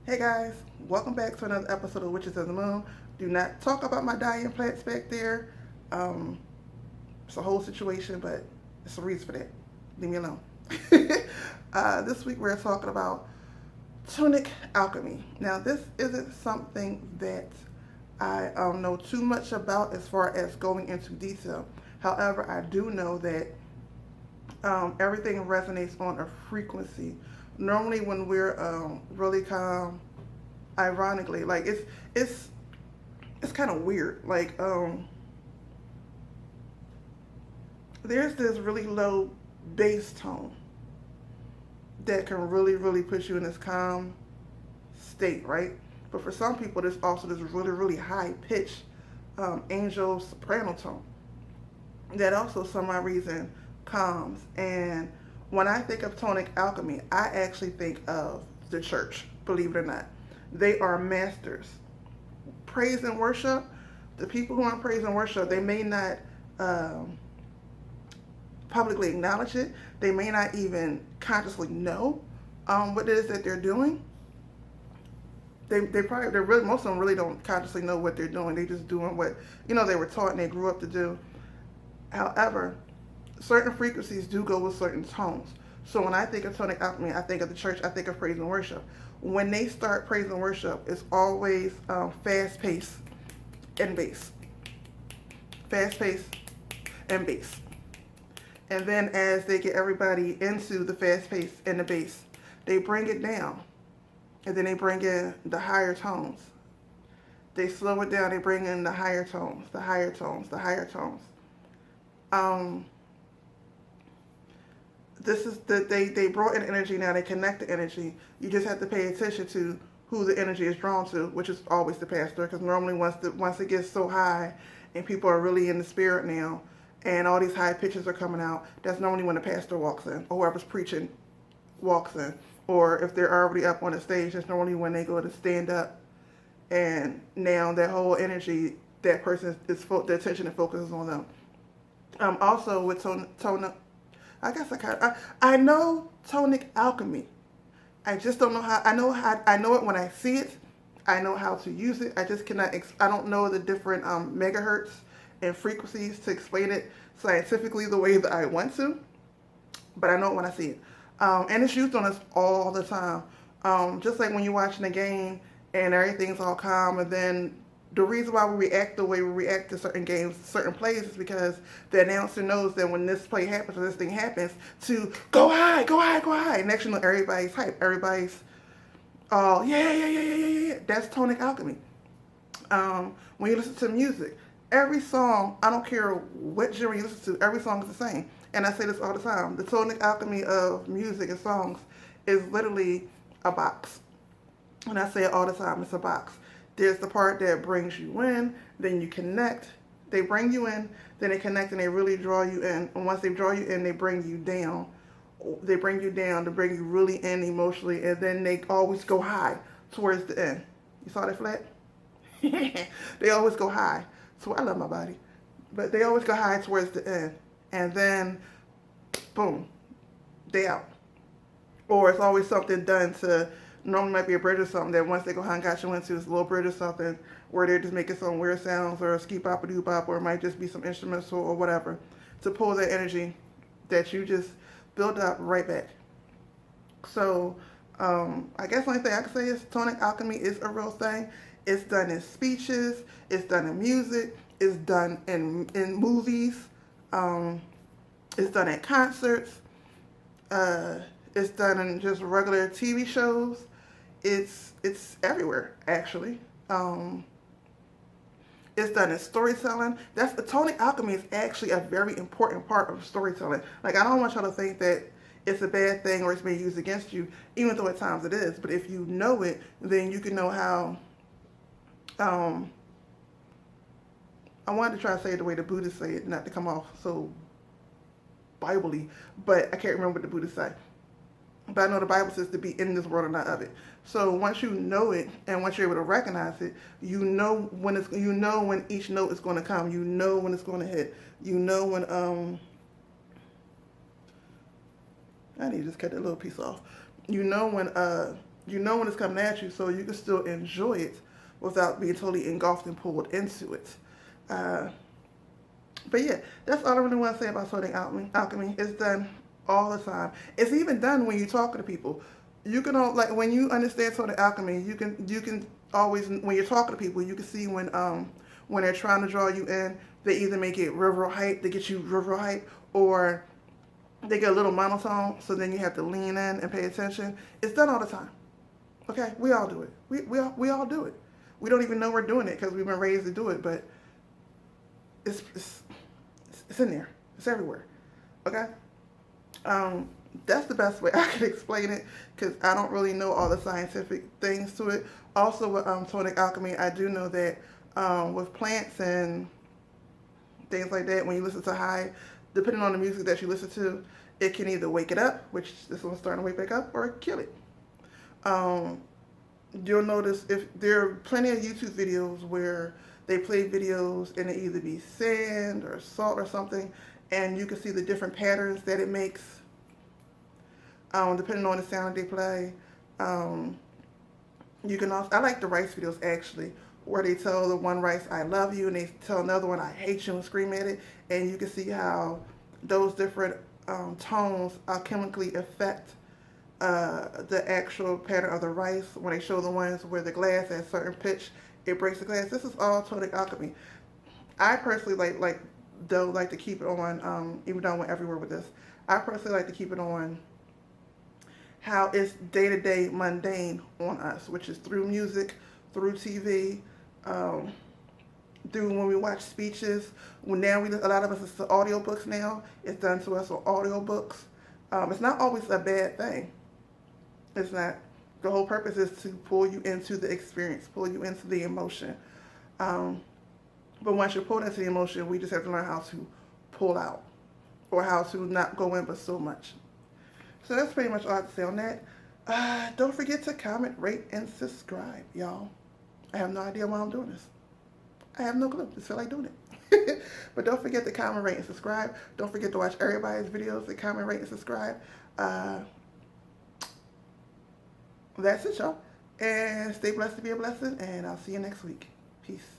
Hey guys, welcome back to another episode of Witches of the Moon. Do not talk about my dying plants back there. Um, it's a whole situation, but it's a reason for that. Leave me alone. This week we're talking about Tonic Alchemy. Now, this isn't something that I know too much about as far as going into detail. However, I do know that everything resonates on a frequency. Normally, when we're really calm, ironically, like it's kind of weird. Like there's this really low bass tone that can really put you in this calm state, right? But for some people, there's also this really high pitch angel soprano tone that also, some odd reason, calms. And when I think of Tonic Alchemy, I actually think of the church, believe it or not. They are masters. Praise and worship, the people who are in praise and worship, they may not um, publicly acknowledge it. They may not even consciously know what it is that they're doing. They're really, most of them really don't consciously know what they're doing. They just doing what they were taught and they grew up to do. However, certain frequencies do go with certain tones. So when I think of Tonic Alchemy, I think of the church, I think of praise and worship. When they start praise and worship, it's always fast paced and bass. Fast paced and bass. And then as they get everybody into the fast pace and the bass, they bring it down. And then they bring in the higher tones. They slow it down, they bring in the higher tones, the higher tones, the higher tones. Um, this is they brought in energy, now they connect the energy. You just have to pay attention to who the energy is drawn to, which is always the pastor, because normally once it gets so high and people are really in the spirit now and all these high pitches are coming out, that's normally when the pastor walks in or whoever's preaching walks in. Or if they're already up on the stage, that's normally when they go to stand up, and now that whole energy, that person the attention and focus is on them. Also with tone, I guess I know Tonic Alchemy. I just don't know how. I know it when I see it. I know how to use it. I just cannot. I don't know the different megahertz and frequencies to explain it scientifically the way that I want to. But I know it when I see it. And it's used on us all the time. Just like when you're watching a game and everything's all calm, and then the reason why we react the way we react to certain games, certain plays, is because the announcer knows that when this play happens or this thing happens, to go high, go high, go high. And next you know, everybody's hype. Everybody's, oh, yeah. That's Tonic Alchemy. When you listen to music, every song, I don't care what genre you listen to, every song is the same. And I say this all the time. The Tonic Alchemy of music and songs is literally a box. And I say it all the time, it's a box. There's the part that brings you in, then you connect. They bring you in, then they connect, and they really draw you in. And once they draw you in, they bring you down. They bring you down to bring you really in emotionally, and then they always go high towards the end. You saw that flat? They always go high. So I love my body. But they always go high towards the end. And then, boom, they out. Or it's always something done to, normally might be a bridge or something that once they go high and got you into, it's a little bridge or something where they're just making some weird sounds or a ski bop a doo bop, or it might just be some instruments or whatever to pull that energy that you just build up right back. So I guess the only thing I can say is Tonic Alchemy is a real thing. It's done in speeches, it's done in music, it's done in movies, it's done at concerts, it's done in just regular TV shows. It's everywhere actually. It's done in storytelling. That's Tonic Alchemy is actually a very important part of storytelling. Like, I don't want y'all to think that it's a bad thing or it's being used against you, even though at times it is. But if you know it, then you can know how. I wanted to try to say it the way the Buddhists say it, not to come off so Bible-y, but I can't remember what the Buddhists say. But I know the Bible says to be in this world and not of it. So once you know it, and once you're able to recognize it, you know when each note is going to come. You know when it's going to hit. You know when I need to just cut that little piece off. You know when you know when it's coming at you, so you can still enjoy it without being totally engulfed and pulled into it. Uh, but yeah, that's all I really want to say about Tonic Alchemy. It's done all the time. It's even done when you're talking to people. You can like when you understand Tonic Alchemy, you can always when you're talking to people, you can see when they're trying to draw you in, they either make it real hype, they get you real hype, or they get a little monotone, so then you have to lean in and pay attention. It's done all the time. Okay, we all do it. We all do it. We don't even know we're doing it because we've been raised to do it, but it's it's in there. It's everywhere. Okay. That's the best way I can explain it because I don't really know all the scientific things to it. Also, with Tonic Alchemy, I do know that with plants and things like that, when you listen to high, depending on the music that you listen to, it can either wake it up, which this one's starting to wake back up, or kill it. You'll notice if there are plenty of YouTube videos where they play videos and it either be sand or salt or something, and you can see the different patterns that it makes depending on the sound they play. You can also, I like the rice videos actually, where they tell the one rice I love you and they tell another one I hate you and scream at it, and you can see how those different tones alchemically affect the actual pattern of the rice. When they show the ones where the glass at a certain pitch, it breaks the glass. This is all Tonic Alchemy. I personally like to keep it on, even though I went everywhere with this, I personally like to keep it on how it's day-to-day mundane on us, which is through music, through TV, through when we watch speeches. When now a lot of us listen to audiobooks now. It's done to us with audiobooks. It's not always a bad thing. It's not. The whole purpose is to pull you into the experience, pull you into the emotion. But once you're pulled into the emotion, we just have to learn how to pull out or how to not go in but so much. So that's pretty much all I have to say on that. Don't forget to comment, rate, and subscribe, y'all. I have no idea why I'm doing this. I have no clue. Just feel like doing it. But don't forget to comment, rate, and subscribe. Don't forget to watch everybody's videos and comment, rate, and subscribe. That's it, y'all. And stay blessed to be a blessing, and I'll see you next week. Peace.